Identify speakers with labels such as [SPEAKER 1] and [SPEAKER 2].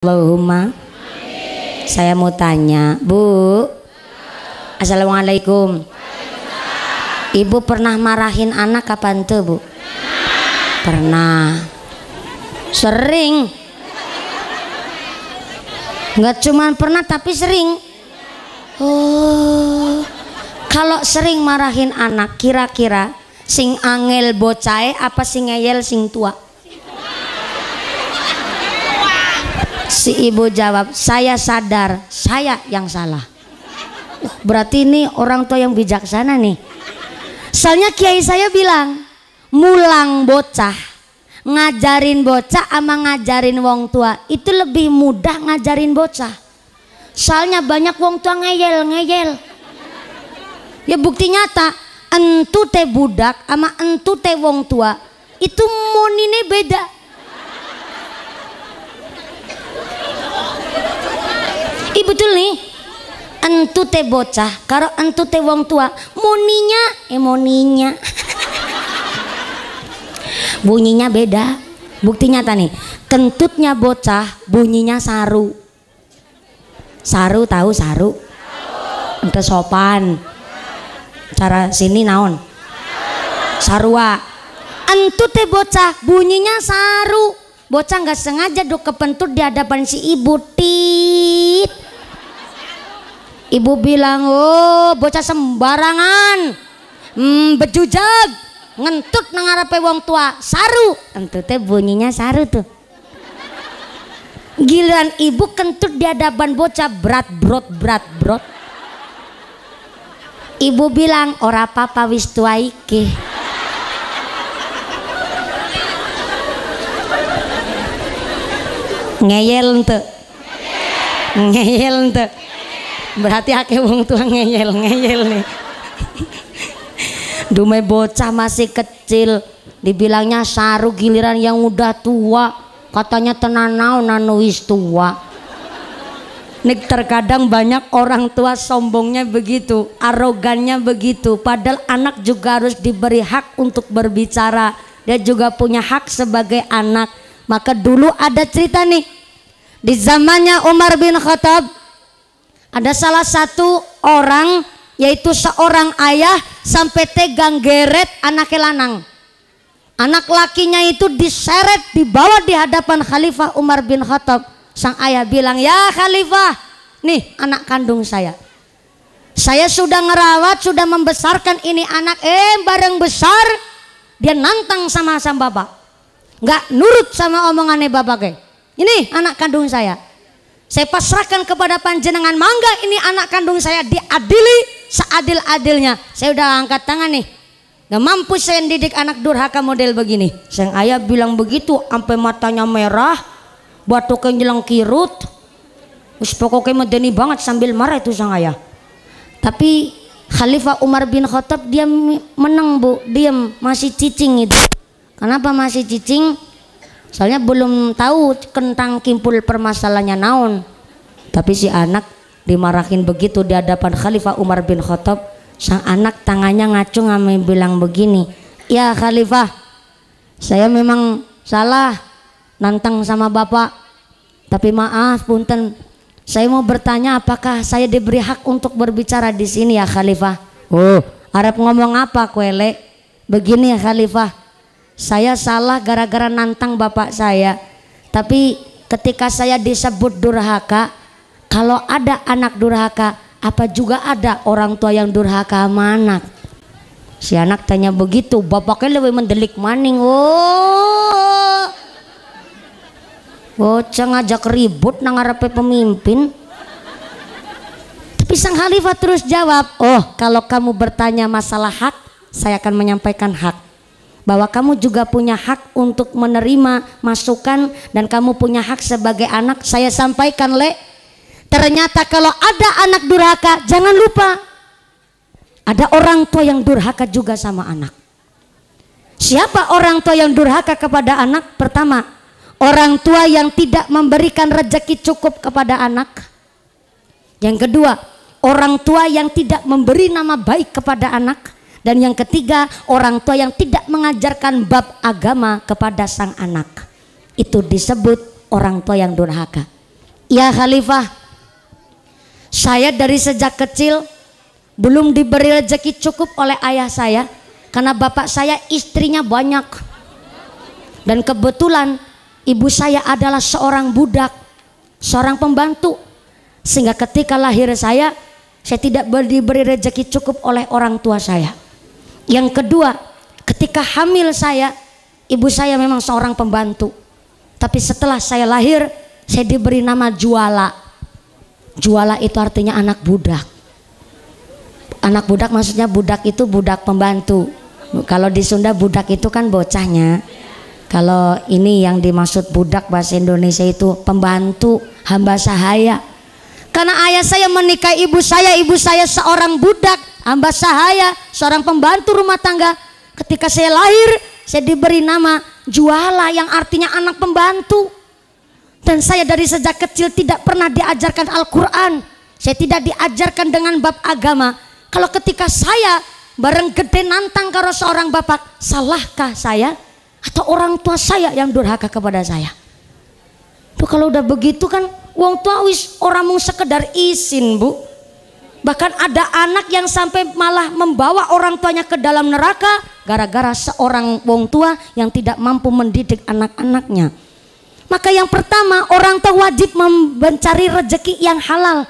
[SPEAKER 1] Allahumma. Saya mau tanya, Bu. Assalamualaikum. Ibu pernah marahin anak kapan tuh, Bu? Pernah. Sering. Nggak cuma pernah tapi sering. Oh. Kalau sering marahin anak, kira-kira sing angel bocahe apa sing ngeyel sing tua? Si ibu jawab, saya sadar saya yang salah. Berarti ini orang tua yang bijaksana nih. Soalnya kiai saya bilang, mulang bocah, ngajarin bocah sama ngajarin wong tua itu lebih mudah ngajarin bocah. Soalnya banyak wong tua ngeyel. Ya bukti nyata, entu teh budak sama entu teh wong tua itu monine beda. Betul nih, entu teh bocah karo entu teh wong tua moninya bunyinya beda. Bukti nyata nih, kentutnya bocah bunyinya saru. Saru tahu saru? Untuk sopan. Cara sini naon? Sarua. Entu teh bocah bunyinya saru. Bocah nggak sengaja duk kepentut di hadapan si ibu, tit. Ibu bilang, oh bocah sembarangan, bejujag, ngentut nang ngarepe wong tua, saru. Entu teh bunyinya saru tuh. Giliran ibu kentut di hadapan bocah, berat brot. Ibu bilang, ora apa-apa wis tua iki. Ngeyel ente. Berarti akeh wong tua ngeyel nih. Dume bocah masih kecil dibilangnya saru, giliran yang udah tua katanya tenanau nanu wis tua. Nih terkadang banyak orang tua sombongnya begitu, arogannya begitu, padahal anak juga harus diberi hak untuk berbicara. Dia juga punya hak sebagai anak. Maka dulu ada cerita nih, di zamannya Umar bin Khattab ada salah satu orang, yaitu seorang ayah sampai tegang geret anaknya lanang. Anak lakinya itu diseret, dibawa di hadapan Khalifah Umar bin Khattab. Sang ayah bilang, ya Khalifah, nih anak kandung saya sudah ngerawat, sudah membesarkan ini anak. Bareng besar dia nantang sama bapak, nggak nurut sama omongannya bapak. Ini anak kandung saya pasrahkan kepada panjenengan, mangga ini anak kandung saya diadili seadil-adilnya. Saya udah angkat tangan nih, nggak mampu saya didik anak durhaka model begini. Sang ayah bilang begitu sampai matanya merah, batuknya nyelang kirut, us pokoknya medeni banget sambil marah itu sang ayah. Tapi Khalifah Umar bin Khattab dia menang, Bu, diam, masih cicing itu. Kenapa masih cicing? Soalnya belum tahu tentang kimpul permasalahannya naon. Tapi si anak dimarahin begitu di hadapan Khalifah Umar bin Khattab. Sang anak tangannya ngacung ame bilang begini, ya Khalifah, saya memang salah nantang sama bapak, tapi maaf punten, saya mau bertanya apakah saya diberi hak untuk berbicara di sini ya Khalifah? Oh, arep ngomong apa kuele? Begini ya Khalifah, saya salah gara-gara nantang bapak saya. Tapi ketika saya disebut durhaka, kalau ada anak durhaka, apa juga ada orang tua yang durhaka sama anak? Si anak tanya begitu, bapaknya lebih mendelik maning. Oh, bocah ngajak ribut nang ngarepe pemimpin. Tapi sang Khalifah terus jawab, oh kalau kamu bertanya masalah hak, saya akan menyampaikan hak. Bahwa kamu juga punya hak untuk menerima masukan dan kamu punya hak sebagai anak. Saya sampaikan, Le, ternyata kalau ada anak durhaka, jangan lupa ada orang tua yang durhaka juga sama anak. Siapa orang tua yang durhaka kepada anak? Pertama, orang tua yang tidak memberikan rezeki cukup kepada anak. Yang kedua, orang tua yang tidak memberi nama baik kepada anak. Dan yang ketiga, orang tua yang tidak mengajarkan bab agama kepada sang anak. Itu disebut orang tua yang durhaka. Ya Khalifah, saya dari sejak kecil belum diberi rezeki cukup oleh ayah saya karena bapak saya istrinya banyak. Dan kebetulan ibu saya adalah seorang budak, seorang pembantu. Sehingga ketika lahir saya tidak diberi rezeki cukup oleh orang tua saya. Yang kedua, ketika hamil saya, ibu saya memang seorang pembantu. Tapi setelah saya lahir, saya diberi nama Juala. Juala itu artinya anak budak. Anak budak maksudnya budak itu budak pembantu. Kalau di Sunda budak itu kan bocahnya. Kalau ini yang dimaksud budak bahasa Indonesia itu pembantu, hamba sahaya. Karena ayah saya menikahi ibu saya seorang budak, hamba sahaya, seorang pembantu rumah tangga. Ketika saya lahir, saya diberi nama Juala yang artinya anak pembantu. Dan saya dari sejak kecil tidak pernah diajarkan Al-Quran. Saya tidak diajarkan dengan bab agama. Kalau ketika saya bareng gede nantang karo seorang bapak, salahkah saya atau orang tua saya yang durhaka kepada saya? Tuh kalau udah begitu kan wong tua wis orang mung sekedar izin, Bu. Bahkan ada anak yang sampai malah membawa orang tuanya ke dalam neraka gara-gara seorang wong tua yang tidak mampu mendidik anak-anaknya. Maka yang pertama, orang tua wajib mencari rezeki yang halal.